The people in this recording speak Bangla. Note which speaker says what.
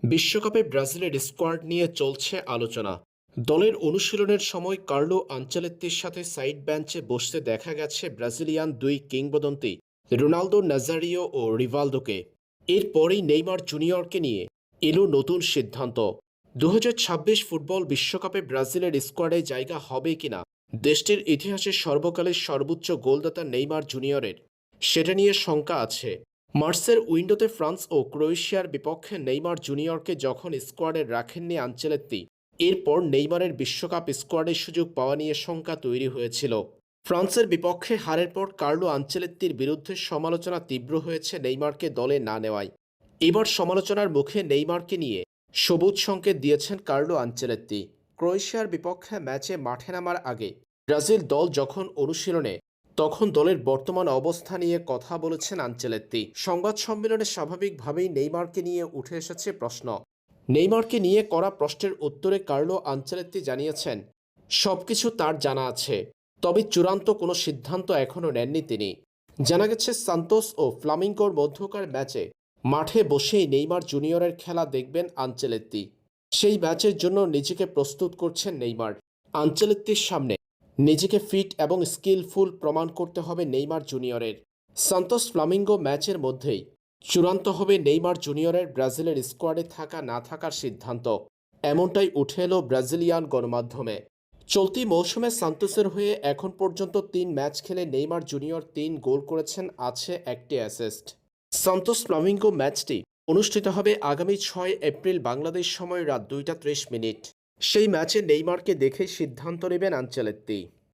Speaker 1: বিশ্বকাপে ব্রাজিলের স্কোয়াড নিয়ে চলছে আলোচনা। দলের অনুশীলনের সময় কার্লো আনচেলত্তির সাথে সাইড বেঞ্চে বসতে দেখা গেছে ব্রাজিলিয়ান দুই কিংবদন্তি রোনালদো নাজারিও ও রিভালদোকে। এরপরেই নেইমার জুনিয়রকে নিয়ে এলো নতুন সিদ্ধান্ত। 2026 ফুটবল বিশ্বকাপে ব্রাজিলের স্কোয়াডে জায়গা হবে কিনা দেশটির ইতিহাসে সর্বকালের সর্বোচ্চ গোলদাতা নেইমার জুনিয়রের, সেটা নিয়ে শঙ্কা আছে। মার্চের উইন্ডোতে ফ্রান্স ও ক্রোয়েশিয়ার বিপক্ষে নেইমার জুনিয়রকে যখন স্কোয়াডে রাখেননি আনচেলত্তি, এরপর নেইমারের বিশ্বকাপ স্কোয়াডের সুযোগ পাওয়া নিয়ে শঙ্কা তৈরি হয়েছিল। ফ্রান্সের বিপক্ষে হারের পর কার্লো আনচেলত্তির বিরুদ্ধে সমালোচনা তীব্র হয়েছে নেইমারকে দলে না নেওয়ায়। এবার সমালোচনার মুখে নেইমারকে নিয়ে সবুজ সংকেত দিয়েছেন কার্লো আনচেলত্তি। ক্রোয়েশিয়ার বিপক্ষে ম্যাচে মাঠে নামার আগে ব্রাজিল দল যখন অনুশীলনে, তখন দলের বর্তমান অবস্থা নিয়ে কথা বলেছেন আনচেলত্তি। সংবাদ সম্মেলনে স্বাভাবিকভাবেই নেইমারকে নিয়ে উঠে এসেছে প্রশ্ন। নেইমারকে নিয়ে করা প্রশ্নের উত্তরে কার্লো আনচেলত্তি জানিয়েছেন, সবকিছু তার জানা আছে, তবে চূড়ান্ত কোনো সিদ্ধান্ত এখনও নেননি তিনি। জানা গেছে সান্তোস ও ফ্লামিঙ্গোর মধ্যকার ম্যাচে মাঠে বসেই নেইমার জুনিয়রের খেলা দেখবেন আনচেলত্তি। সেই ম্যাচের জন্য নিজেকে প্রস্তুত করছেন নেইমার। আনচেলত্তির সামনে নিজেকে ফিট এবং স্কিলফুল প্রমাণ করতে হবে নেইমার জুনিয়রের। সান্তোস ফ্লামিঙ্গো ম্যাচের মধ্যেই চূড়ান্ত হবে নেইমার জুনিয়রের ব্রাজিলের স্কোয়াডে থাকা না থাকার সিদ্ধান্ত, এমনটাই উঠে এলো ব্রাজিলিয়ান গণমাধ্যমে। চলতি মৌসুমে সান্তোসের হয়ে এখন পর্যন্ত 3 ম্যাচ খেলে নেইমার জুনিয়র 3 গোল করেছেন, আছে 1টি অ্যাসিস্ট। সান্তোস ফ্লামিঙ্গো ম্যাচটি অনুষ্ঠিত হবে আগামী 6 এপ্রিল বাংলাদেশ সময় রাত 2টা 30 মিনিট। সেই ম্যাচে নেইমারকে দেখে সিদ্ধান্ত নেবেন আনচেলত্তি।